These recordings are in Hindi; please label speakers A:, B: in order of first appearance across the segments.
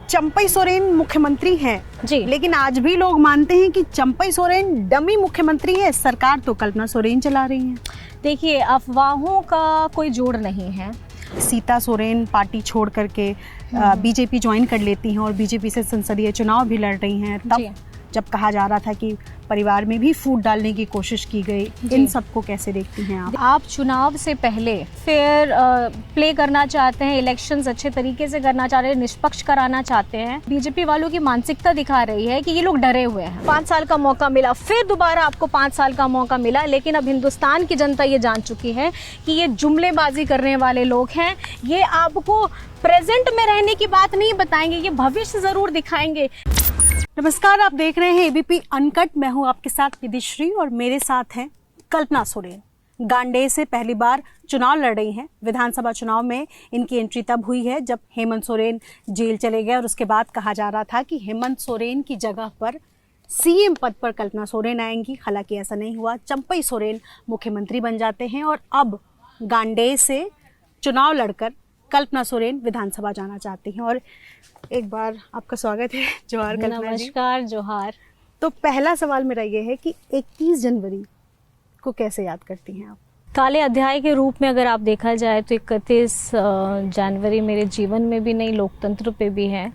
A: चंपई सोरेन मुख्यमंत्री हैं
B: जी,
A: लेकिन आज भी लोग मानते हैं कि चंपई सोरेन डमी मुख्यमंत्री है। सरकार तो कल्पना सोरेन चला रही है।
B: देखिए अफवाहों का कोई जोड़ नहीं है।
A: सीता सोरेन पार्टी छोड़ करके बीजेपी ज्वाइन कर लेती हैं और बीजेपी से संसदीय चुनाव भी लड़ रही हैं। तब जब कहा जा रहा था कि परिवार में भी फूट डालने की कोशिश की गई, इन सबको कैसे देखती हैं आप?
B: आप चुनाव से पहले फेयर प्ले करना चाहते हैं, इलेक्शंस अच्छे तरीके से करना चाह रहे हैं, निष्पक्ष कराना चाहते हैं। बीजेपी वालों की मानसिकता दिखा रही है कि ये लोग डरे हुए हैं। 5 साल का मौका मिला, फिर दोबारा आपको 5 साल का मौका मिला, लेकिन अब हिंदुस्तान की जनता ये जान चुकी है कि ये जुमलेबाजी करने वाले लोग हैं। ये आपको प्रेजेंट में रहने की बात नहीं बताएंगे, ये भविष्य जरूर दिखाएंगे।
A: नमस्कार, आप देख रहे हैं एबीपी अनकट। मैं हूं आपके साथ विदिश्री और मेरे साथ हैं कल्पना सोरेन। गांडेय से पहली बार चुनाव लड़ रही हैं। विधानसभा चुनाव में इनकी एंट्री तब हुई है जब हेमंत सोरेन जेल चले गए और उसके बाद कहा जा रहा था कि हेमंत सोरेन की जगह पर सीएम पद पर कल्पना सोरेन आएंगी। हालांकि ऐसा नहीं हुआ, चंपई सोरेन मुख्यमंत्री बन जाते हैं और अब गांडेय से चुनाव लड़कर कल्पना सोरेन विधानसभा जाना चाहती हैं। और एक बार आपका स्वागत है। जोहार कल्पना जी।
B: नमस्कार, जोहार।
A: तो पहला सवाल मेरा ये है कि 21 जनवरी को कैसे याद करती हैं आप?
B: काले अध्याय के रूप में अगर आप देखा जाए तो 31 जनवरी मेरे जीवन में भी नहीं, लोकतंत्र पे भी है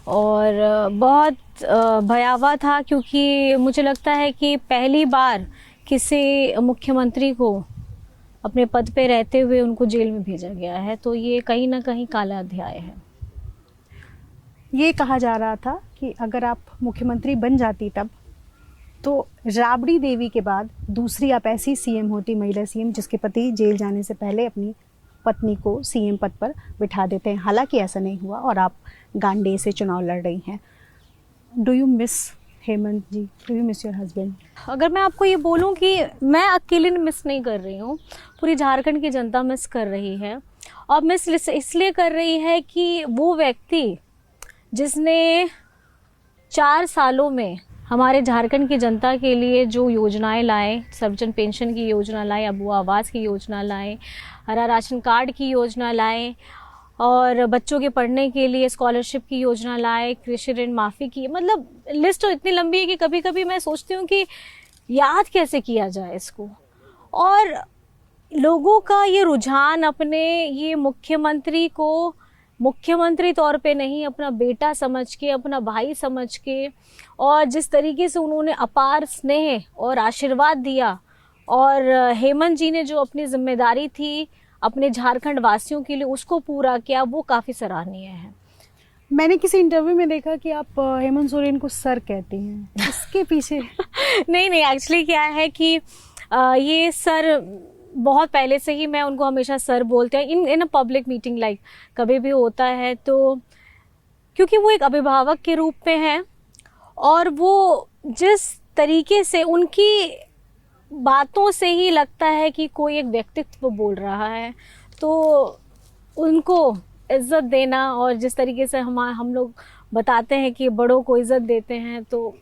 B: और बहुत भयावह था, क्योंकि मुझे लगता है कि पहली बार किसी मुख्यमंत्री को अपने पद पे रहते हुए उनको जेल में भेजा गया है, तो ये कहीं ना कहीं काला अध्याय है।
A: ये कहा जा रहा था कि अगर आप मुख्यमंत्री बन जाती तब तो राबड़ी देवी के बाद दूसरी आप ऐसी सीएम होती, महिला सीएम, जिसके पति जेल जाने से पहले अपनी पत्नी को सीएम पद पर बिठा देते हैं। हालांकि ऐसा नहीं हुआ और आप गांडेय से चुनाव लड़ रही हैं। Do you miss Hemant ji? Do you miss your husband?
B: अगर मैं आपको ये बोलूं कि मैं अकेले मिस नहीं कर रही हूँ, पूरी झारखंड की जनता मिस कर रही है। और मिस इसलिए कर रही है कि वो व्यक्ति जिसने 4 सालों में हमारे झारखंड की जनता के लिए जो योजनाएं लाए, सर्वजन पेंशन की योजना लाए, अबू आवास की योजना लाए, हरा राशन कार्ड की योजना लाए और बच्चों के पढ़ने के लिए स्कॉलरशिप की योजना लाए, कृषि ऋण माफ़ी की, मतलब लिस्ट तो इतनी लंबी है कि कभी कभी मैं सोचती हूँ कि याद कैसे किया जाए इसको। और लोगों का ये रुझान अपने ये मुख्यमंत्री को मुख्यमंत्री तौर पे नहीं, अपना बेटा समझ के, अपना भाई समझ के, और जिस तरीके से उन्होंने अपार स्नेह और आशीर्वाद दिया और हेमंत जी ने जो अपनी जिम्मेदारी थी अपने झारखंड वासियों के लिए उसको पूरा किया, वो काफ़ी सराहनीय है।
A: मैंने किसी इंटरव्यू में देखा कि आप हेमंत सोरेन को सर कहती हैं, इसके पीछे?
B: नहीं, एक्चुअली क्या है कि ये सर बहुत पहले से ही मैं उनको हमेशा सर बोलते हैं इन अ पब्लिक मीटिंग, लाइक कभी भी होता है तो, क्योंकि वो एक अभिभावक के रूप में हैं और वो जिस तरीके से उनकी बातों से ही लगता है कि कोई एक व्यक्तित्व बोल रहा है, तो उनको इज्जत देना और जिस तरीके से हम लोग बताते हैं कि बड़ों को इज्जत देते हैं, तो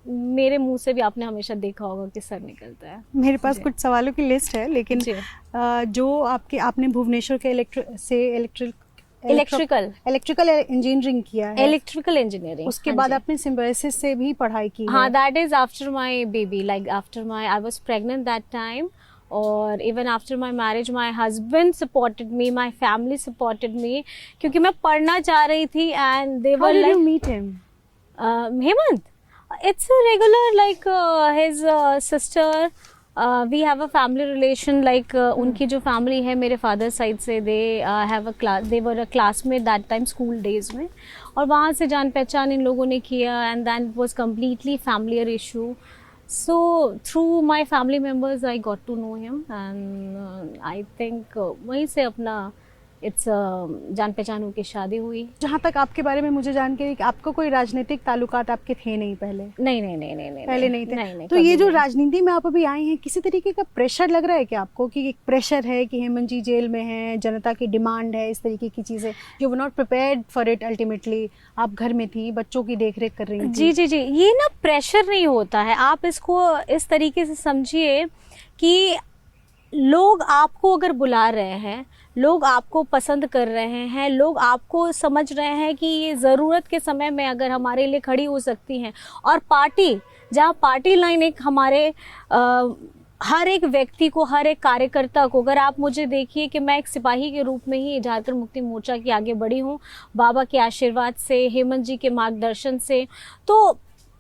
B: मेरे मुंह से भी आपने हमेशा देखा होगा कि सर निकलता है।
A: मेरे पास कुछ सवालों की लिस्ट है, लेकिन जो आपने भुवनेश्वर के इलेक्ट्रिकल इंजीनियरिंग किया है,
B: इलेक्ट्रिकल इंजीनियरिंग,
A: उसके बाद आपने सिम्बायोसिस से भी पढ़ाई की
B: हाँ,
A: है।
B: That is after my baby, like after my I was pregnant that time, और even after my marriage my husband supported me, my family supported me, क्योंकि मैं पढ़ना चाह रही थी and they were like.
A: How did you meet him?
B: Hemant, it's a regular, like his sister, we have a family relation, like उनकी जो family है मेरे father side से, they were a classmate that time school days में, और वहाँ से जान पहचान इन लोगों ने किया and then it was completely familiar issue. So through my family members I got to know him and I think वहीं से अपना जान पहचान होकर शादी हुई।
A: जहाँ तक आपके बारे में मुझे जानकारी कि आपको कोई राजनीतिक ताल्लुकात आपके थे नहीं पहले?
B: नहीं,
A: पहले नहीं थे। नहीं, तो ये जो राजनीति में आप अभी आई हैं, किसी तरीके का प्रेशर लग रहा है क्या आपको कि एक प्रेशर है कि हेमंत जी जेल में हैं, जनता की डिमांड है, इस तरीके की चीजें? You were not prepared for it ultimately. आप घर में थी, बच्चों की देखरेख कर रही थी।
B: जी, ये ना प्रेशर नहीं होता है, आप इसको इस तरीके से समझिए कि लोग आपको अगर बुला रहे हैं, लोग आपको पसंद कर रहे हैं, लोग आपको समझ रहे हैं कि ये ज़रूरत के समय में अगर हमारे लिए खड़ी हो सकती हैं। और पार्टी, जहाँ पार्टी लाइन एक हमारे हर एक व्यक्ति को, हर एक कार्यकर्ता को, अगर आप मुझे देखिए कि मैं एक सिपाही के रूप में ही झारखंड मुक्ति मोर्चा की आगे बढ़ी हूँ, बाबा के आशीर्वाद से, हेमंत जी के मार्गदर्शन से। तो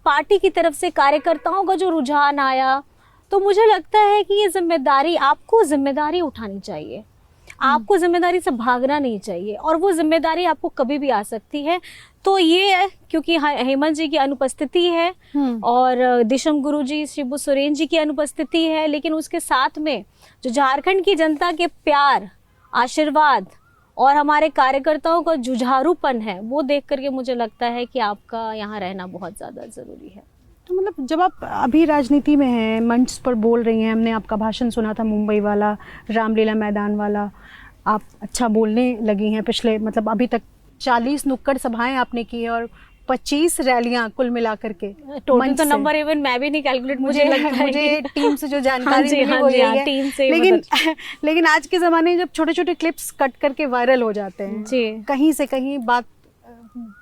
B: पार्टी की तरफ से कार्यकर्ताओं का जो रुझान आया, तो मुझे लगता है कि ये जिम्मेदारी, आपको जिम्मेदारी उठानी चाहिए, आपको जिम्मेदारी से भागना नहीं चाहिए, और वो जिम्मेदारी आपको कभी भी आ सकती है। तो ये है, क्योंकि हेमंत जी की अनुपस्थिति है और दिशम गुरु जी, शिबू सोरेन जी की अनुपस्थिति है, लेकिन उसके साथ में जो झारखंड की जनता के प्यार, आशीर्वाद और हमारे कार्यकर्ताओं का जुझारूपन है, वो देख करके मुझे लगता है कि आपका यहाँ रहना बहुत ज़्यादा ज़रूरी है।
A: तो मतलब जब आप अभी राजनीति में हैं, मंच पर बोल रही हैं, हमने आपका भाषण सुना था मुंबई वाला, रामलीला मैदान वाला, आप अच्छा बोलने लगी हैं। पिछले मतलब अभी तक 40 नुक्कड़ सभाएं आपने की हैं और 25 रैलियां कुल मिलाकर के।
B: टोटल तो नंबर इवन मैं भी नहीं कैलकुलेट, मुझे लगता है
A: मुझे टीम से जो जानकारी मिली वो
B: हाँ,
A: यही है।
B: टीम से
A: लेकिन आज के ज़माने में जब छोटे छोटे क्लिप्स कट करके वायरल हो जाते हैं, कहीं से कहीं बात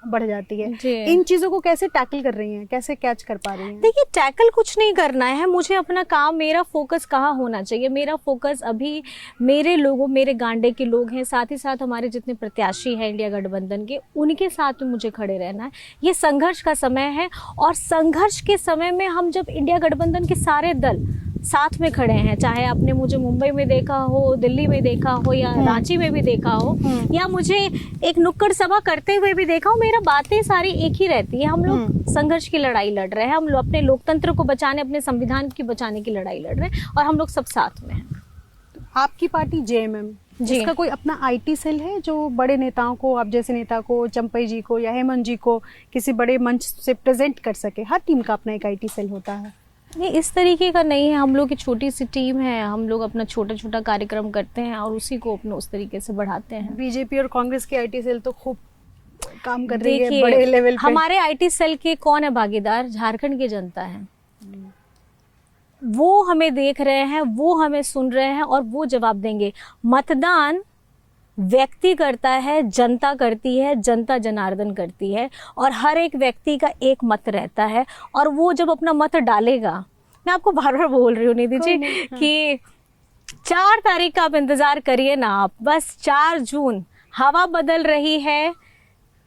A: बढ़ जाती है, इन चीजों को कैसे टैकल कर रही हैं, कैसे कैच कर पा रही हैं?
B: देखिए, टैकल कुछ नहीं करना है मुझे, अपना काम, मेरा फोकस कहाँ होना चाहिए, मेरा फोकस अभी मेरे लोगों, मेरे गांडे के लोग हैं, साथ ही साथ हमारे जितने प्रत्याशी हैं इंडिया गठबंधन के, उनके साथ में मुझे खड़े रहना है। ये संघर्ष का समय है, और संघर्ष के समय में हम जब इंडिया गठबंधन के सारे दल साथ में खड़े हैं, चाहे आपने मुझे मुंबई में देखा हो, दिल्ली में देखा हो, या रांची में भी देखा हो, या मुझे एक नुक्कड़ सभा करते हुए भी देखा हो, मेरा बातें सारी एक ही रहती है। हम लोग संघर्ष की लड़ाई लड़ रहे हैं, हम लोग अपने लोकतंत्र को बचाने, अपने संविधान की बचाने की लड़ाई लड़ रहे हैं, और हम लोग सब साथ में हैं।
A: आपकी पार्टी जेएमएम, जिसका कोई अपना आईटी सेल है जो बड़े नेताओं को, आप जैसे नेता को, चंपई जी को या हेमंत जी को किसी बड़े मंच से प्रेजेंट कर सके? हर टीम का अपना एक आईटी सेल होता है।
B: नहीं, इस तरीके का नहीं है, हम लोग की छोटी सी टीम है, हम लोग अपना छोटा छोटा कार्यक्रम करते हैं और उसी को अपने उस तरीके से बढ़ाते हैं।
A: बीजेपी और कांग्रेस की आईटी सेल तो खूब काम कर रही है बड़े लेवल पे।
B: हमारे आईटी सेल के कौन है भागीदार? झारखंड की जनता है। वो हमें देख रहे हैं, वो हमें सुन रहे हैं, और वो जवाब देंगे। मतदान व्यक्ति करता है, जनता करती है, जनता जनार्दन करती है, और हर एक व्यक्ति का एक मत रहता है, और वो जब अपना मत डालेगा, मैं आपको बार बार बोल रही हूँ निधि जी कि 4 तारीख का आप इंतजार करिए ना, आप बस 4 जून, हवा बदल रही है,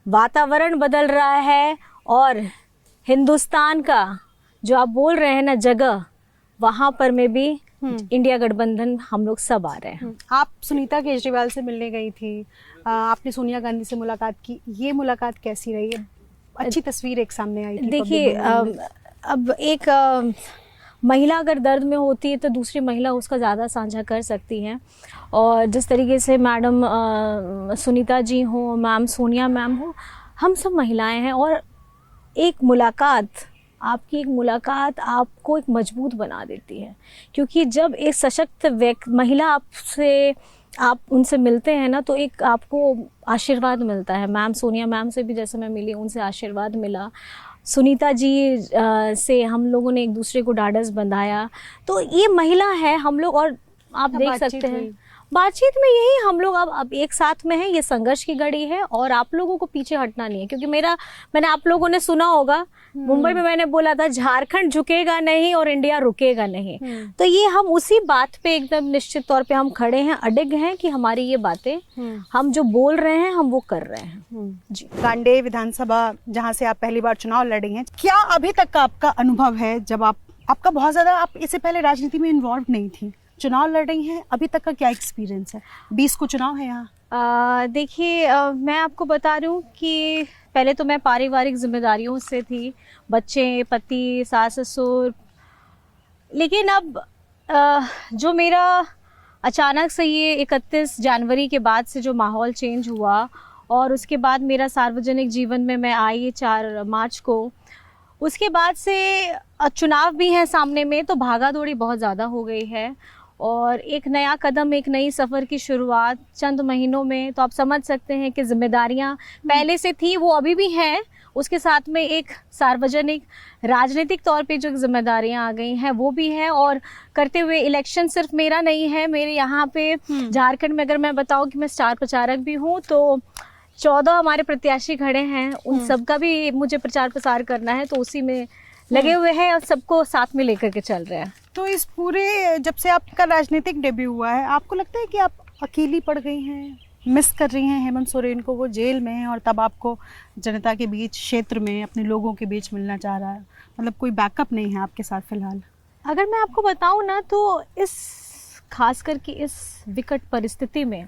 B: वातावरण बदल रहा है, और हिंदुस्तान का जो आप बोल रहे हैं ना जगह, वहाँ पर में भी इंडिया गठबंधन हम लोग सब आ रहे हैं।
A: आप सुनीता केजरीवाल से मिलने गई थी, आपने सोनिया गांधी से मुलाकात की, ये मुलाकात कैसी रही है? अच्छी तस्वीर एक सामने आई थी।
B: देखिए, अब एक महिला अगर दर्द में होती है तो दूसरी महिला उसका ज़्यादा साझा कर सकती हैं, और जिस तरीके से मैडम सुनीता जी हो, मैम सोनिया मैम हो, हम सब महिलाएं हैं, और एक मुलाकात, आपकी एक मुलाकात आपको एक मजबूत बना देती है, क्योंकि जब एक सशक्त महिला आपसे, आप उनसे मिलते हैं ना, तो एक आपको आशीर्वाद मिलता है। मैम सोनिया मैम से भी जैसे मैं मिली, उनसे आशीर्वाद मिला, सुनीता जी से हम लोगों ने एक दूसरे को ढाढ़स बंधाया। तो ये महिला है हम लोग, और आप देख सकते हैं बातचीत में यही हम लोग अब एक साथ में हैं। ये संघर्ष की घड़ी है, और आप लोगों को पीछे हटना नहीं है, क्योंकि मैंने आप लोगों ने सुना होगा मुंबई में मैंने बोला था, झारखंड झुकेगा नहीं और इंडिया रुकेगा नहीं। तो ये हम उसी बात पे एकदम निश्चित तौर पे हम खड़े हैं, अडिग हैं कि हमारी ये बातें, हम जो बोल रहे हैं हम वो कर रहे हैं।
A: जी, गांडे विधानसभा जहाँ से आप पहली बार चुनाव लड़ी हैं, क्या अभी तक का आपका अनुभव है? जब आपका बहुत ज्यादा, आप इससे पहले राजनीति में इन्वॉल्व नहीं थी, चुनाव लड़ रही हैं, अभी तक का क्या एक्सपीरियंस है? 20 को चुनाव है यहाँ।
B: देखिए, मैं आपको बता रही हूँ कि पहले तो मैं पारिवारिक जिम्मेदारियों से थी, बच्चे, पति, सास ससुर, लेकिन अब जो मेरा अचानक से ये 31 जनवरी के बाद से जो माहौल चेंज हुआ, और उसके बाद मेरा सार्वजनिक जीवन में मैं आई 4 मार्च को, उसके बाद से चुनाव भी है सामने में, तो भागा दौड़ी बहुत ज़्यादा हो गई है, और एक नया कदम, एक नई सफ़र की शुरुआत चंद महीनों में, तो आप समझ सकते हैं कि जिम्मेदारियां पहले से थी, वो अभी भी हैं, उसके साथ में एक सार्वजनिक राजनीतिक तौर पे जो जिम्मेदारियां आ गई हैं वो भी है। और करते हुए इलेक्शन सिर्फ मेरा नहीं है, मेरे यहाँ पे झारखंड में अगर मैं बताऊँ कि मैं स्टार प्रचारक भी हूँ, तो 14 हमारे प्रत्याशी खड़े हैं, उन सबका भी मुझे प्रचार प्रसार करना है, तो उसी में लगे हुए हैं और सबको साथ में लेकर के चल रहे हैं।
A: तो इस पूरे, जब से आपका राजनीतिक डेब्यू हुआ है, आपको लगता है कि आप अकेली पड़ गई हैं, मिस कर रही हैं हेमंत सोरेन को? वो जेल में है और तब आपको जनता के बीच, क्षेत्र में अपने लोगों के बीच मिलना चाह रहा है, मतलब कोई बैकअप नहीं है आपके साथ फिलहाल?
B: अगर मैं आपको बताऊं ना, तो इस खास करके इस विकट परिस्थिति में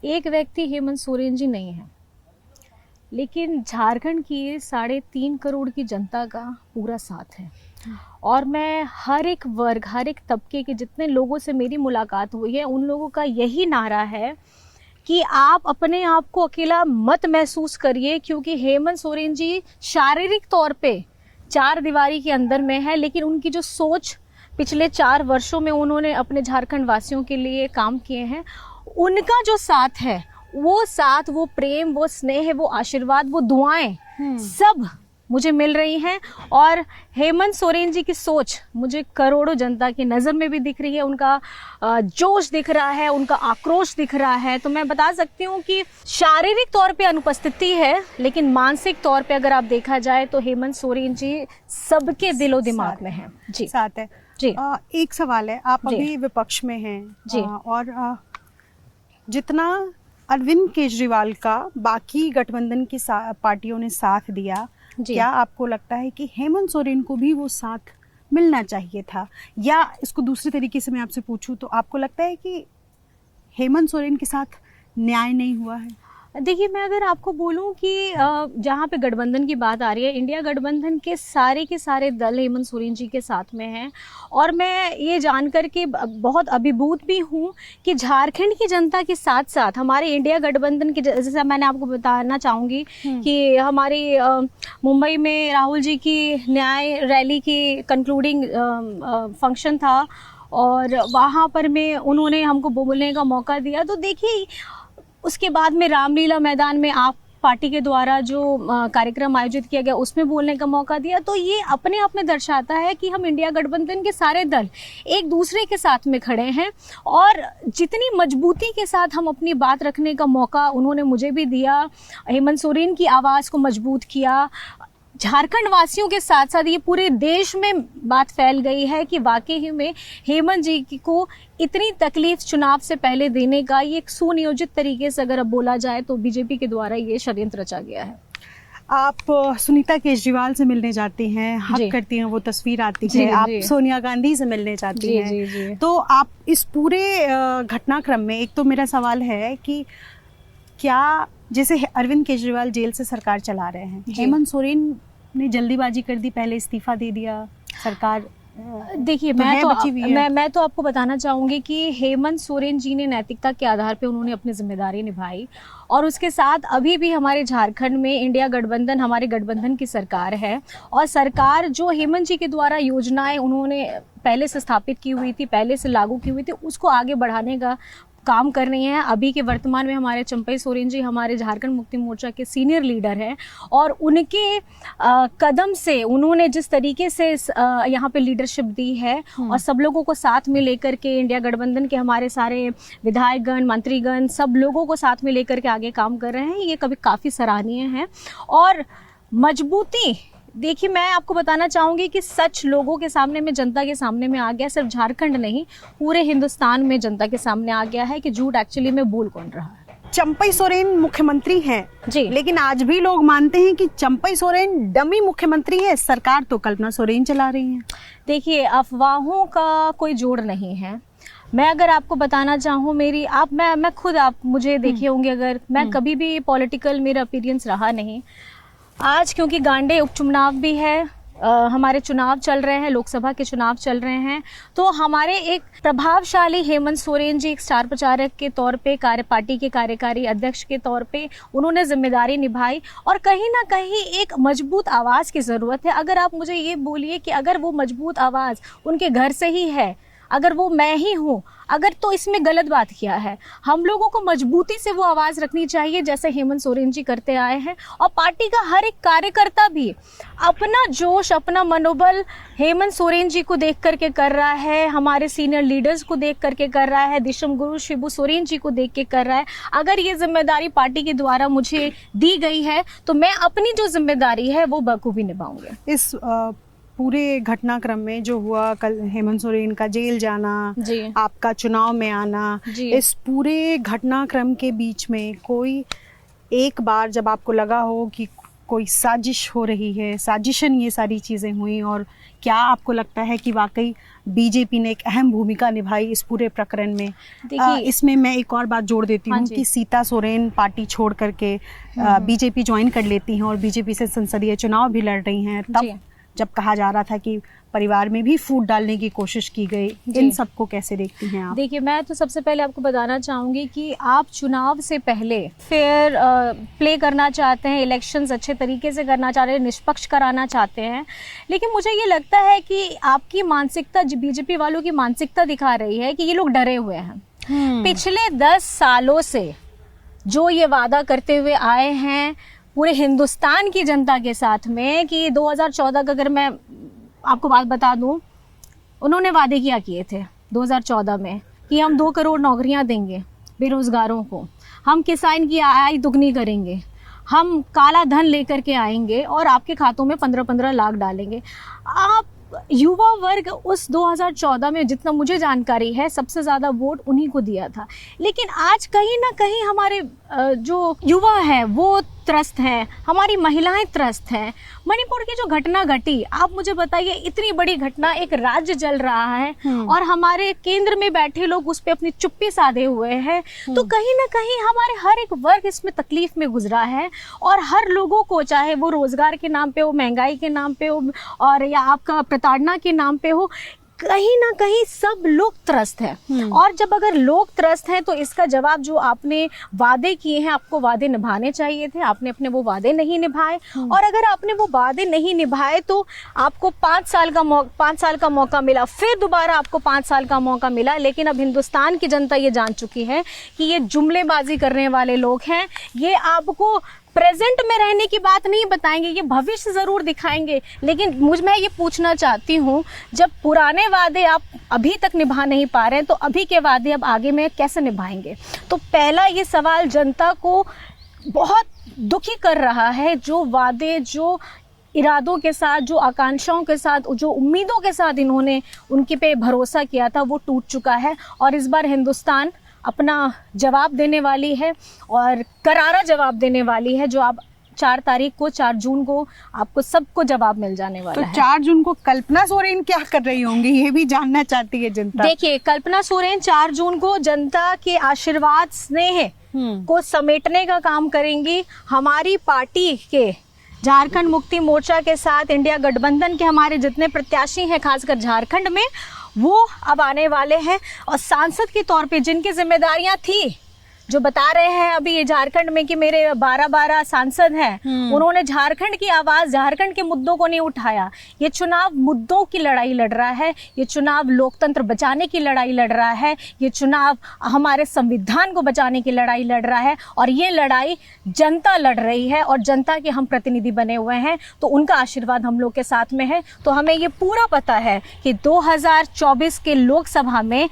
B: एक व्यक्ति हेमंत सोरेन जी नहीं है, लेकिन झारखंड की 3.5 करोड़ की जनता का पूरा साथ है। और मैं हर एक वर्ग, हर एक तबके के जितने लोगों से मेरी मुलाकात हुई है, उन लोगों का यही नारा है कि आप अपने आप को अकेला मत महसूस करिए, क्योंकि हेमंत सोरेन जी शारीरिक तौर पे 4 दीवारी के अंदर में है, लेकिन उनकी जो सोच पिछले 4 वर्षों में उन्होंने अपने झारखंड वासियों के लिए काम किए हैं, उनका जो साथ है, वो साथ, वो प्रेम, वो स्नेह, वो आशीर्वाद, वो दुआएं सब मुझे मिल रही हैं। और हेमंत सोरेन जी की सोच मुझे करोड़ों जनता की नज़र में भी दिख रही है, उनका जोश दिख रहा है, उनका आक्रोश दिख रहा है। तो मैं बता सकती हूँ कि शारीरिक तौर पे अनुपस्थिति है, लेकिन मानसिक तौर पे अगर आप देखा जाए तो हेमंत सोरेन जी सबके दिलो दिमाग में है। जी,
A: साथ है
B: जी।
A: एक सवाल है, आप अभी विपक्ष में हैं
B: जी।
A: और जितना अरविंद केजरीवाल का बाकी गठबंधन की पार्टियों ने साथ दिया, क्या आपको लगता है कि हेमंत सोरेन को भी वो साथ मिलना चाहिए था? या इसको दूसरे तरीके से मैं आपसे पूछूं तो आपको लगता है कि हेमंत सोरेन के साथ न्याय नहीं हुआ है?
B: देखिए, मैं अगर आपको बोलूं कि जहाँ पे गठबंधन की बात आ रही है, इंडिया गठबंधन के सारे दल हेमंत सोरेन जी के साथ में हैं। और मैं ये जानकर के बहुत अभिभूत भी हूँ कि झारखंड की जनता के साथ साथ हमारे इंडिया गठबंधन के, जैसे मैंने आपको बताना चाहूँगी कि हमारी मुंबई में राहुल जी की न्याय रैली की कंक्लूडिंग फंक्शन था, और वहाँ पर में उन्होंने हमको बोलने का मौका दिया। तो देखिए, उसके बाद में रामलीला मैदान में आप पार्टी के द्वारा जो कार्यक्रम आयोजित किया गया, उसमें बोलने का मौका दिया। तो ये अपने आप में दर्शाता है कि हम इंडिया गठबंधन के सारे दल एक दूसरे के साथ में खड़े हैं, और जितनी मजबूती के साथ हम अपनी बात रखने का मौका उन्होंने मुझे भी दिया, हेमंत सोरेन की आवाज़ को मजबूत किया, झारखंड वासियों के साथ साथ ये पूरे देश में बात फैल गई है कि वाकई में हेमंत जी को इतनी तकलीफ चुनाव से पहले देने का ये एक सुनियोजित तरीके से अगर अब बोला जाए तो बीजेपी के द्वारा ये षड्यंत्र रचा गया है।
A: आप सुनीता केजरीवाल से मिलने जाती हैं, हक करती हैं, वो तस्वीर आती है, आप सोनिया गांधी से मिलने जाती हैं। तो आप इस पूरे घटनाक्रम में, एक तो मेरा सवाल है कि क्या, जैसे अरविंद केजरीवाल जेल से सरकार चला रहे हैं, हेमंत सोरेन ने जल्दीबाजी कर दी, पहले इस्तीफा दे दिया, सरकार
B: देखिए मैं तो आपको बताना चाहूँगी कि हेमंत सोरेन जी ने नैतिकता के आधार पे उन्होंने अपनी जिम्मेदारी निभाई, और उसके साथ अभी भी हमारे झारखंड में इंडिया गठबंधन, हमारे गठबंधन की सरकार है। और सरकार जो हेमंत जी के द्वारा योजनाएं उन्होंने पहले से स्थापित की हुई थी, पहले से लागू की हुई थी, उसको आगे बढ़ाने का काम कर रही हैं। अभी के वर्तमान में हमारे चंपई सोरेन जी हमारे झारखंड मुक्ति मोर्चा के सीनियर लीडर हैं, और उनके कदम से उन्होंने जिस तरीके से यहाँ पे लीडरशिप दी है और सब लोगों को साथ में लेकर के, इंडिया गठबंधन के हमारे सारे विधायकगण, मंत्रीगण, सब लोगों को साथ में लेकर के आगे काम कर रहे हैं, ये कभी काफ़ी सराहनीय है। और मजबूती, देखिए मैं आपको बताना चाहूँगी कि सच लोगों के सामने में, जनता के सामने में आ गया, सिर्फ झारखंड नहीं पूरे हिंदुस्तान में जनता के सामने आ गया है कि झूठ एक्चुअली में बोल कौन रहा है।
A: चंपई सोरेन मुख्यमंत्री हैं
B: जी,
A: लेकिन आज भी लोग मानते हैं कि चंपई सोरेन डमी मुख्यमंत्री है, सरकार तो कल्पना सोरेन चला रही है।
B: देखिए, अफवाहों का कोई जोड़ नहीं है। मैं अगर आपको बताना चाहूँ, मैं खुद, आप मुझे देखे होंगे, अगर मैं कभी भी पॉलिटिकल मेरा अपीयरेंस रहा नहीं। आज क्योंकि गांडे उपचुनाव भी है, हमारे चुनाव चल रहे हैं, लोकसभा के चुनाव चल रहे हैं, तो हमारे एक प्रभावशाली हेमंत सोरेन जी एक स्टार प्रचारक के तौर पे, पार्टी के कार्यकारी अध्यक्ष के तौर पे उन्होंने जिम्मेदारी निभाई, और कहीं ना कहीं एक मजबूत आवाज़ की ज़रूरत है। अगर आप मुझे ये बोलिए कि अगर वो मजबूत आवाज़ उनके घर से ही है, अगर वो मैं ही हूँ, अगर तो इसमें गलत बात किया है। हम लोगों को मजबूती से वो आवाज़ रखनी चाहिए जैसे हेमंत सोरेन जी करते आए हैं, और पार्टी का हर एक कार्यकर्ता भी अपना जोश, अपना मनोबल हेमंत सोरेन जी को देख करके कर रहा है, हमारे सीनियर लीडर्स को देख करके कर रहा है, दिशम गुरु शिबू सोरेन जी को देख के कर रहा है। अगर ये जिम्मेदारी पार्टी के द्वारा मुझे दी गई है तो मैं अपनी जो जिम्मेदारी है वो बखूबी निभाऊंगी।
A: इस पूरे घटनाक्रम में जो हुआ कल, हेमंत सोरेन का जेल जाना,
B: जी,
A: आपका चुनाव में आना,
B: जी,
A: इस पूरे घटनाक्रम के बीच में कोई एक बार जब आपको लगा हो कि कोई साजिश हो रही है, साजिशन ये सारी चीज़ें हुई, और क्या आपको लगता है कि वाकई बीजेपी ने एक अहम भूमिका निभाई इस पूरे प्रकरण में?
B: देखिए,
A: इसमें मैं एक और बात जोड़ देती हूँ कि सीता सोरेन पार्टी छोड़ करके बीजेपी ज्वाइन कर लेती हैं और बीजेपी से संसदीय चुनाव भी लड़ रही हैं। तब जब कहा जा रहा था कि परिवार में भी फूट डालने की कोशिश की गई, इन सबको कैसे देखती हैं आप?
B: देखिए, मैं तो सबसे पहले आपको बताना चाहूँगी कि आप चुनाव से पहले फेयर प्ले करना चाहते हैं, इलेक्शंस अच्छे तरीके से करना चाह रहे हैं, निष्पक्ष कराना चाहते हैं, लेकिन मुझे ये लगता है कि आपकी मानसिकता, बीजेपी वालों की मानसिकता दिखा रही है कि ये लोग डरे हुए हैं। पिछले 10 सालों से जो ये वादा करते हुए आए हैं पूरे हिंदुस्तान की जनता के साथ में कि 2014 का अगर मैं आपको बात बता दूं, उन्होंने वादे किया किए थे 2014 में कि हम 2 करोड़ नौकरियां देंगे बेरोजगारों को, हम किसान की आय दुगनी करेंगे, हम काला धन लेकर के आएंगे और आपके खातों में 15-15 लाख डालेंगे। आप युवा वर्ग उस 2014 में, जितना मुझे जानकारी है, सबसे ज़्यादा वोट उन्हीं को दिया था। लेकिन आज कहीं ना कहीं हमारे जो युवा है वो त्रस्त हैं, हमारी महिलाएं त्रस्त हैं। मणिपुर की जो घटना घटी, आप मुझे बताइए, इतनी बड़ी घटना, एक राज्य जल रहा है और हमारे केंद्र में बैठे लोग उस पर अपनी चुप्पी साधे हुए हैं। तो कहीं ना कहीं हमारे हर एक वर्ग इसमें तकलीफ में गुजरा है, और हर लोगों को, चाहे वो रोजगार के नाम पे हो, महंगाई के नाम पे हो, और या आपका प्रताड़ना के नाम पे हो, कहीं ना कहीं सब लोग त्रस्त हैं। और जब अगर लोग त्रस्त हैं तो इसका जवाब, जो आपने वादे किए हैं, आपको वादे निभाने चाहिए थे, आपने अपने वो वादे नहीं निभाए। और अगर आपने वो वादे नहीं निभाए तो आपको 5 साल का मौका मिला, फिर दोबारा आपको 5 साल का मौका मिला। लेकिन अब हिंदुस्तान की जनता ये जान चुकी है कि ये जुमलेबाजी करने वाले लोग हैं। ये आपको प्रेजेंट में रहने की बात नहीं बताएंगे, ये भविष्य जरूर दिखाएंगे। लेकिन मैं ये पूछना चाहती हूँ, जब पुराने वादे आप अभी तक निभा नहीं पा रहे हैं तो अभी के वादे अब आगे में कैसे निभाएंगे? तो पहला ये सवाल जनता को बहुत दुखी कर रहा है। जो वादे, जो इरादों के साथ, जो आकांक्षाओं के साथ, जो उम्मीदों के साथ इन्होंने उनके पे भरोसा किया था, वो टूट चुका है। और इस बार हिंदुस्तान अपना जवाब देने वाली है, और करारा जवाब देने वाली है, जो आप 4 जून को आपको सबको जवाब मिल जाने वाला है।
A: 4 जून को कल्पना सोरेन क्या कर रही होंगी, ये भी जानना चाहती है जनता।
B: देखिए, कल्पना सोरेन 4 जून को जनता के आशीर्वाद, स्नेह को समेटने का काम करेंगी। हमारी पार्टी के झारखंड मुक्ति मोर्चा के साथ इंडिया गठबंधन के हमारे जितने प्रत्याशी हैं, खासकर झारखंड में, वो अब आने वाले हैं। और सांसद के तौर पे जिनकी जिम्मेदारियां थी, जो बता रहे हैं अभी ये झारखंड में कि मेरे 12 सांसद हैं, उन्होंने झारखंड की आवाज़, झारखंड के मुद्दों को नहीं उठाया। ये चुनाव मुद्दों की लड़ाई लड़ रहा है, ये चुनाव लोकतंत्र बचाने की लड़ाई लड़ रहा है, ये चुनाव हमारे संविधान को बचाने की लड़ाई लड़ रहा है। और ये लड़ाई जनता लड़ रही है, और जनता के हम प्रतिनिधि बने हुए हैं, तो उनका आशीर्वाद हम लोग के साथ में है। तो हमें ये पूरा पता है कि 2024 के लोकसभा में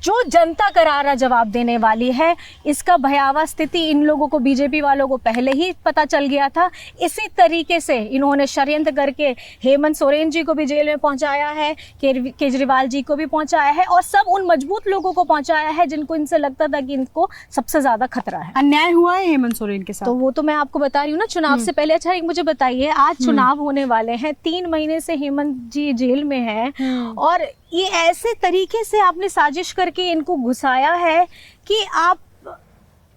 B: जो जनता करारा जवाब देने वाली है, इसका भयावह स्थिति इन लोगों को, बीजेपी वालों को पहले ही पता चल गया था। इसी तरीके से इन्होंने षड्यंत्र करके हेमंत सोरेन जी को भी जेल में पहुंचाया है, केजरीवाल जी को भी पहुंचाया है, और सब उन मजबूत लोगों को पहुंचाया है जिनको इनसे लगता था कि इनको सबसे ज्यादा खतरा है।
A: अन्याय हुआ है हेमंत सोरेन के साथ,
B: तो वो तो मैं आपको बता रही हूँ ना, चुनाव से पहले। अच्छा, एक मुझे बताइए, आज चुनाव होने वाले हैं, 3 महीने से हेमंत जी जेल में हैं, और ये ऐसे तरीके से आपने साजिश करके इनको घुसाया है कि आप,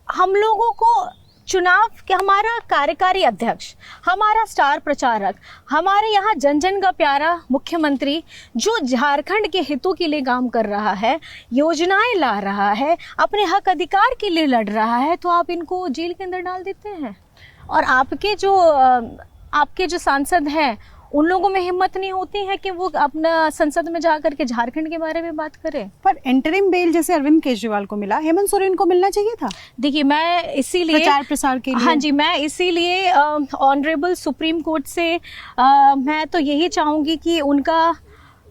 B: हम लोगों को चुनाव के, हमारा कार्यकारी अध्यक्ष, हमारा स्टार प्रचारक, हमारे यहाँ जन जन का प्यारा मुख्यमंत्री, जो झारखंड के हितों के लिए काम कर रहा है, योजनाएं ला रहा है, अपने हक अधिकार के लिए लड़ रहा है, तो आप इनको जेल के अंदर डाल देते हैं। और आपके जो सांसद हैं, उन लोगों में हिम्मत नहीं होती है कि वो अपना संसद में जा करके झारखंड के बारे में बात करें।
A: पर इंटरिम बेल जैसे अरविंद केजरीवाल को मिला, हेमंत सोरेन को मिलना चाहिए था।
B: देखिए, मैं इसीलिए
A: प्रचार प्रसार के लिए,
B: हाँ जी, मैं इसीलिए ऑनरेबल सुप्रीम कोर्ट से मैं तो यही चाहूँगी कि उनका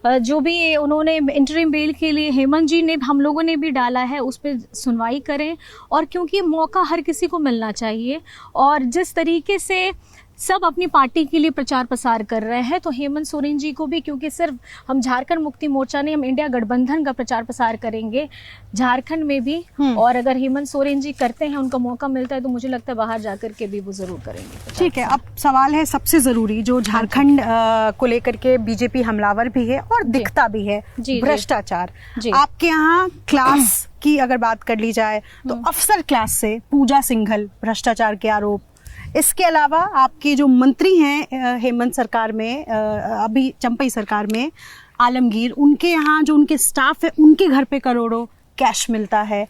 B: जो भी उन्होंने इंटरिम बेल के लिए हेमंत जी ने, हम लोगों ने भी डाला है, उस पर सुनवाई करें। और क्योंकि मौका हर किसी को मिलना चाहिए, और जिस तरीके से सब अपनी पार्टी के लिए प्रचार प्रसार कर रहे हैं, तो हेमंत सोरेन जी को भी, क्योंकि सिर्फ हम झारखंड मुक्ति मोर्चा नहीं, हम इंडिया गठबंधन का प्रचार प्रसार करेंगे झारखंड में भी। और अगर हेमंत सोरेन जी करते हैं, उनका मौका मिलता है, तो मुझे लगता है बाहर जाकर के भी वो जरूर करेंगे।
A: ठीक है, अब सवाल है सबसे जरूरी, जो झारखंड को लेकर के बीजेपी हमलावर भी है और दिखता भी है, भ्रष्टाचार। आपके यहाँ क्लास की अगर बात कर ली जाए तो अफसर क्लास से पूजा सिंघल भ्रष्टाचार के आरोप, इसके अलावा आपके जो मंत्री हैं हेमंत सरकार में, अभी चंपई सरकार में आलमगीर, उनके यहाँ जो उनके स्टाफ है, उनके घर पे करोड़ों कैश मिलता है।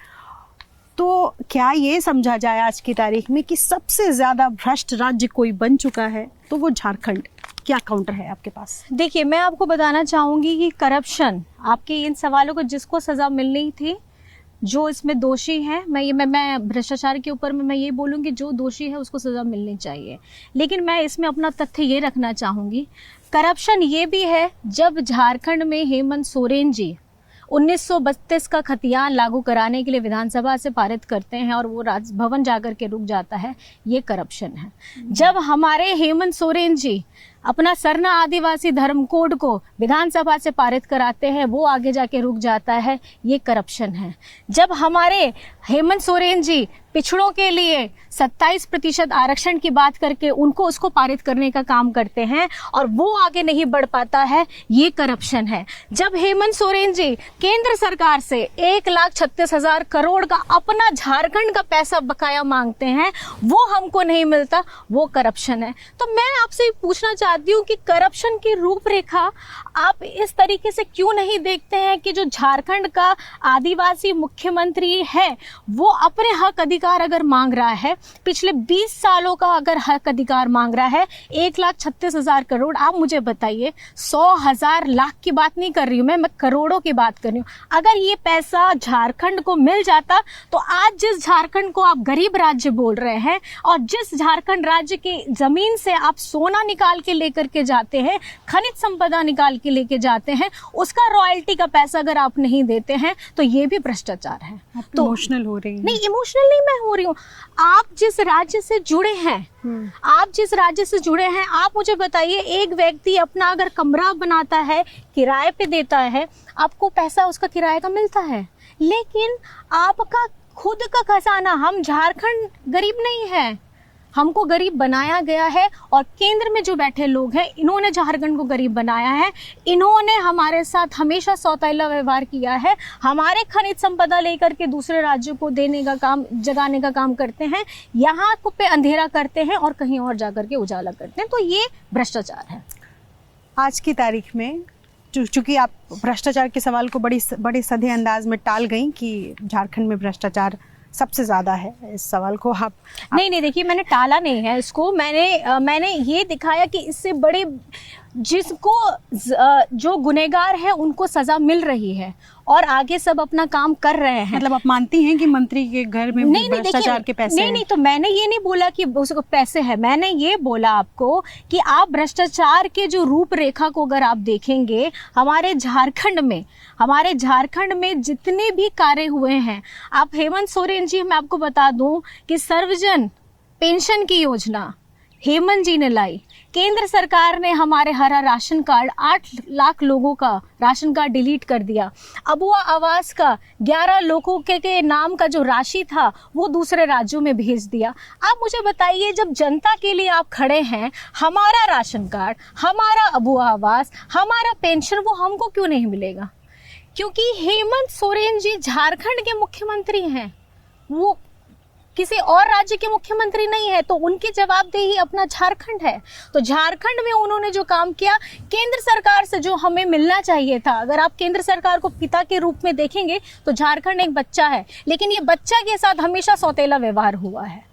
A: तो क्या ये समझा जाए आज की तारीख में कि सबसे ज्यादा भ्रष्ट राज्य कोई बन चुका है तो वो झारखंड? क्या काउंटर है आपके पास?
B: देखिए, मैं आपको बताना चाहूंगी कि करप्शन, आपके इन सवालों को जिसको सजा मिलनी थी, जो इसमें दोषी है, मैं भ्रष्टाचार के ऊपर में मैं ये बोलूँगी, जो दोषी है उसको सज़ा मिलनी चाहिए। लेकिन मैं इसमें अपना तथ्य ये रखना चाहूँगी, करप्शन ये भी है जब झारखंड में हेमंत सोरेन जी 1932 का खतियान लागू कराने के लिए विधानसभा से पारित करते हैं और वो राजभवन जाकर के रुक जाता है, ये करप्शन है। जब हमारे हेमंत सोरेन जी अपना सरना आदिवासी धर्म कोड को विधानसभा से पारित कराते हैं, वो आगे जाके रुक जाता है, ये करप्शन है। जब हमारे हेमंत सोरेन जी पिछड़ों के लिए 27% आरक्षण की बात करके उसको पारित करने का काम करते हैं और वो आगे नहीं बढ़ पाता है, ये करप्शन है। जब हेमंत सोरेन जी केंद्र सरकार से 1,36,000 करोड़ का अपना झारखंड का पैसा बकाया मांगते हैं, वो हमको नहीं मिलता, वो करप्शन है। तो मैं आपसे पूछना चाहती हूँ कि करप्शन की रूपरेखा आप इस तरीके से क्यों नहीं देखते हैं कि जो झारखंड का आदिवासी मुख्यमंत्री है, वो अपने हक अधिकार अगर मांग रहा है, पिछले 20 सालों का अगर हक अधिकार मांग रहा है, 1,36,000 करोड़, आप मुझे बताइए, 100,000 लाख की बात नहीं कर रही हूँ मैं करोड़ों की बात कर रही हूँ। अगर ये पैसा झारखंड को मिल जाता, तो आज जिस झारखंड को आप गरीब राज्य बोल रहे हैं और जिस झारखंड राज्य की जमीन से आप सोना निकाल के लेकर के जाते हैं, खनिज संपदा निकाल के लेके जाते हैं, उसका रॉयल्टी का पैसा अगर आप नहीं देते हैं, तो ये भी भ्रष्टाचार है।
A: तो इमोशनल हो रही है?
B: नहीं, इमोशनल नहीं मैं हो रही हूँ। आप जिस राज्य से जुड़े हैं, आप मुझे बताइए, एक व्यक्ति अपना अगर कमरा बनाता है, किराए पे देता है, आपको पैसा उसका किराए का मिलता है, लेकिन आपका खुद का खजाना, हम झारखंड गरीब नहीं है, हमको गरीब बनाया गया है और केंद्र में जो बैठे लोग हैं, इन्होंने झारखंड को गरीब बनाया है। इन्होंने हमारे साथ हमेशा सौतेला व्यवहार किया है, हमारे खनिज संपदा लेकर के दूसरे राज्यों को देने का काम, जगाने का काम करते हैं, यहाँ पे अंधेरा करते हैं और कहीं और जाकर के उजाला करते हैं। तो ये भ्रष्टाचार है
A: आज की तारीख में। चूंकि आप भ्रष्टाचार के सवाल को बड़े सधे अंदाज में टाल गई कि झारखंड में भ्रष्टाचार सबसे ज्यादा है, इस सवाल को आप
B: नहीं, देखिए, मैंने टाला नहीं है इसको, मैंने ये दिखाया कि इससे बड़े जिसको जो गुनहगार है उनको सजा मिल रही है और आगे सब अपना काम कर रहे हैं।
A: मतलब आप मानती हैं कि मंत्री के घर में भ्रष्टाचार के पैसे
B: नहीं, तो मैंने ये नहीं बोला कि उसको पैसे है, मैंने ये बोला आपको कि आप भ्रष्टाचार के जो रूपरेखा को अगर आप देखेंगे, हमारे झारखंड में जितने भी कार्य हुए हैं, आप हेमंत सोरेन जी, मैं आपको बता दूं कि सर्वजन पेंशन की योजना हेमंत जी ने लाई। केंद्र सरकार ने हमारे हरा राशन कार्ड, 8 लाख लोगों का राशन कार्ड डिलीट कर दिया। अबुआ आवास का 11 लोगों के नाम का जो राशि था, वो दूसरे राज्यों में भेज दिया। आप मुझे बताइए, जब जनता के लिए आप खड़े हैं, हमारा राशन कार्ड, हमारा अबुआ आवास, हमारा पेंशन, वो हमको क्यों नहीं मिलेगा? क्योंकि हेमंत सोरेन जी झारखंड के मुख्यमंत्री हैं, वो किसी और राज्य के मुख्यमंत्री नहीं है, तो उनकी जवाबदेही अपना झारखंड है। तो झारखंड में उन्होंने जो काम किया, केंद्र सरकार से जो हमें मिलना चाहिए था, अगर आप केंद्र सरकार को पिता के रूप में देखेंगे, तो झारखंड एक बच्चा है, लेकिन ये बच्चा के साथ हमेशा सौतेला व्यवहार हुआ है।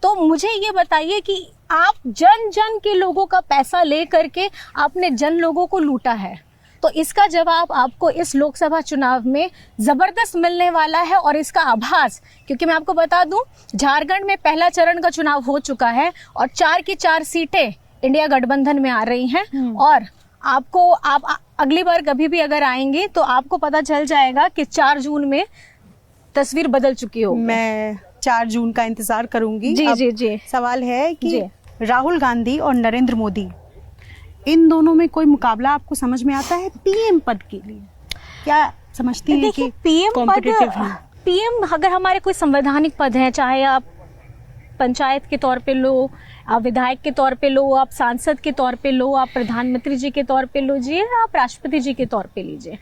B: तो मुझे ये बताइए कि आप जन जन के लोगों का पैसा ले करके आपने जन लोगों को लूटा है, तो इसका जवाब आपको इस लोकसभा चुनाव में जबरदस्त मिलने वाला है। और इसका आभास, क्योंकि मैं आपको बता दूं, झारखंड में पहला चरण का चुनाव हो चुका है और 4 की 4 सीटें इंडिया गठबंधन में आ रही हैं। और आपको आप अगली बार कभी भी अगर आएंगे तो आपको पता चल जाएगा कि 4 जून में तस्वीर बदल चुकी हो।
A: मैं 4 जून का इंतजार करूंगी।
B: जी
A: अब
B: जी जी।
A: सवाल है कि
B: जी।
A: राहुल गांधी और नरेंद्र मोदी, इन दोनों में कोई मुकाबला आपको समझ में आता है पीएम पद के लिए? क्या समझती हैं
B: देखिए,
A: कि
B: पीएम
A: competitive
B: पद,
A: हैं?
B: पीएम अगर हमारे कोई संवैधानिक पद है, चाहे आप पंचायत के तौर पे लो, आप विधायक के तौर पे लो, आप सांसद के तौर पे लो, आप प्रधानमंत्री जी के तौर पे लीजिए, आप राष्ट्रपति जी के तौर पे लीजिए,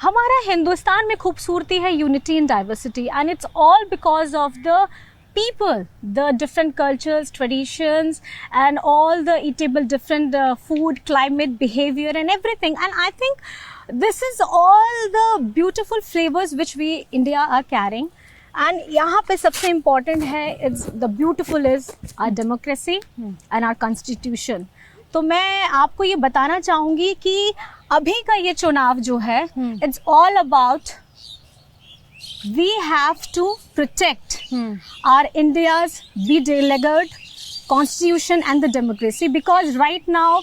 B: हमारा हिंदुस्तान में खूबसूरती है unity in diversity, and it's all because of the people, the different cultures, traditions, and all the eatable different food, climate, behavior, and everything. And I think this is all the beautiful flavors which we India are carrying. And यहाँ पे सबसे important है, it's the beautiful is our democracy and our constitution. तो मैं आपको ये बताना चाहूँगी कि अभी का ये चुनाव जो है, it's all about we have to protect our India's de-legated constitution and the democracy, because right now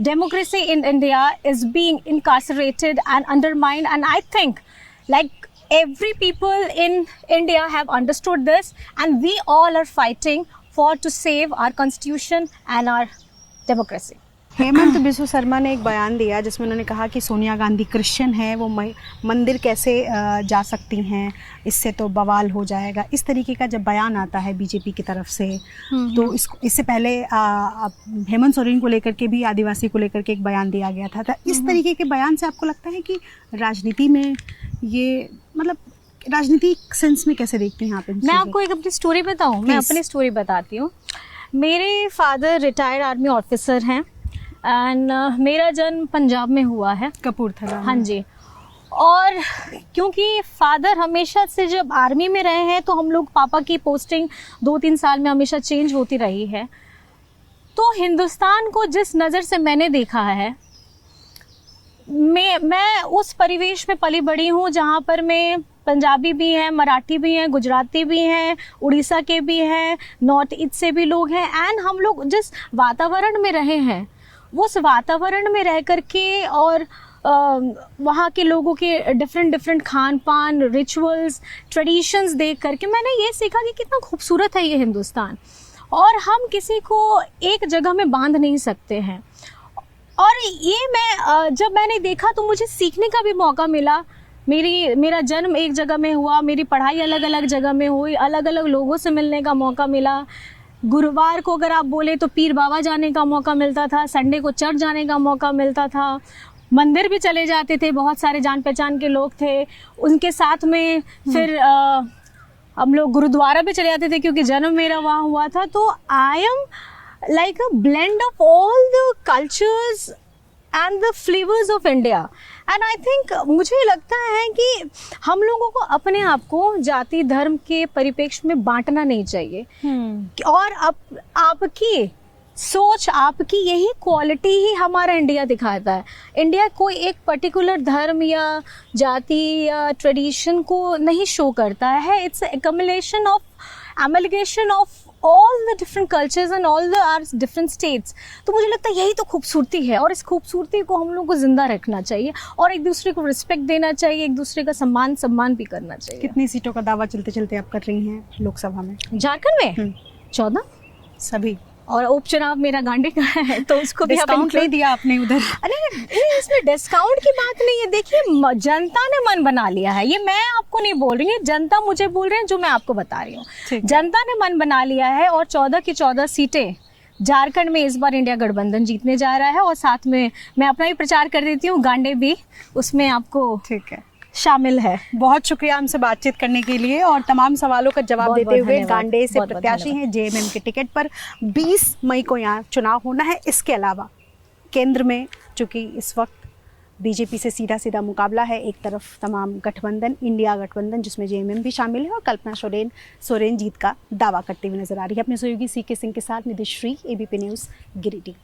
B: democracy in India is being incarcerated and undermined, and I think like every people in India have understood this, and we all are fighting for to save our constitution and our democracy.
A: Hemant Biswa Sharma ने एक बयान दिया जिसमें उन्होंने कहा कि सोनिया गांधी क्रिश्चियन है, वो मंदिर कैसे जा सकती हैं, इससे तो बवाल हो जाएगा। इस तरीके का जब बयान आता है बीजेपी की तरफ से, तो इससे पहले हेमंत सोरेन को लेकर के भी, आदिवासी को लेकर के एक बयान दिया गया था। इस तरीके के बयान से आपको लगता है कि राजनीति में ये, मतलब राजनीतिक सेंस में कैसे देखती हैं आप?
B: मैं आपको एक अपनी स्टोरी बताऊं, मैं अपनी स्टोरी बताती हूँ। मेरे फादर रिटायर्ड आर्मी ऑफिसर हैं, एंड मेरा जन्म पंजाब में हुआ है,
A: कपूरथला।
B: हाँ जी। और क्योंकि फादर हमेशा से जब आर्मी में रहे हैं, तो हम लोग, पापा की पोस्टिंग 2-3 साल में हमेशा चेंज होती रही है। तो हिंदुस्तान को जिस नज़र से मैंने देखा है, मैं उस परिवेश में पली बड़ी हूँ जहाँ पर मैं पंजाबी भी हैं, मराठी भी हैं, गुजराती भी हैं, उड़ीसा के भी हैं, नॉर्थ ईस्ट से भी लोग हैं। एंड हम लोग जिस वातावरण में रहे हैं, वो उस वातावरण में रह करके और वहाँ के लोगों के डिफरेंट खान पान, रिचुअल्स, ट्रेडिशंस देख करके मैंने ये सीखा कि कितना खूबसूरत है ये हिंदुस्तान, और हम किसी को एक जगह में बांध नहीं सकते हैं। और ये जब मैंने देखा तो मुझे सीखने का भी मौका मिला। मेरा जन्म एक जगह में हुआ, मेरी पढ़ाई अलग अलग जगह में हुई, अलग अलग लोगों से मिलने का मौका मिला। गुरुवार को अगर आप बोले तो पीर बाबा जाने का मौका मिलता था, संडे को चर्च जाने का मौका मिलता था, मंदिर भी चले जाते थे, बहुत सारे जान पहचान के लोग थे उनके साथ में। फिर हम लोग गुरुद्वारा भी चले जाते थे क्योंकि जन्म मेरा वहाँ हुआ था। तो I am like a blend of all the cultures and the flavours of India. And I think, मुझे लगता है कि हम लोगों को अपने आप को जाति धर्म के परिप्रेक्ष्य में बांटना नहीं चाहिए। और आपकी सोच, आपकी यही क्वालिटी ही हमारा इंडिया दिखाता है। इंडिया कोई एक पर्टिकुलर धर्म या जाति या ट्रेडिशन को नहीं शो करता है। It's accumulation of amalgamation of all the different cultures and all the our different states। तो मुझे लगता है यही तो खूबसूरती है, और इस खूबसूरती को हम लोग को जिंदा रखना चाहिए और एक दूसरे को रिस्पेक्ट देना चाहिए, एक दूसरे का सम्मान भी करना चाहिए।
A: कितनी सीटों का दावा चलते चलते आप कर रही हैं लोकसभा में?
B: झारखंड में 14
A: सभी,
B: और उपचुनाव मेरा गांडी का है, तो उसको भी
A: डिस्काउंट ले दिया आपने उधर।
B: अरे इसमें डिस्काउंट की बात नहीं है। देखिए, जनता ने मन बना लिया है, ये मैं आपको नहीं बोल रही हूँ, जनता मुझे बोल रहे हैं, जो मैं आपको बता रही हूँ। जनता ने मन बना लिया है और 14 की 14 सीटें झारखंड में इस बार इंडिया गठबंधन जीतने जा रहा है। और साथ में मैं अपना भी प्रचार कर देती हूँ, गांडे भी उसमें आपको
A: ठीक है
B: शामिल है।
A: बहुत शुक्रिया हमसे बातचीत करने के लिए और तमाम सवालों का जवाब देते हुए। गांडे से प्रत्याशी हैं जेएमएम के टिकट पर, 20 मई को यहाँ चुनाव होना है। इसके अलावा केंद्र में चूँकि इस वक्त बीजेपी से सीधा सीधा मुकाबला है। एक तरफ तमाम गठबंधन, इंडिया गठबंधन जिसमें जेएमएम भी शामिल है, और कल्पना सोरेन जीत का दावा करते हुए नजर आ रही है। अपने सहयोगी सीके सिंह के साथ निधिश्री, एबीपी न्यूज़, गिरिडीह।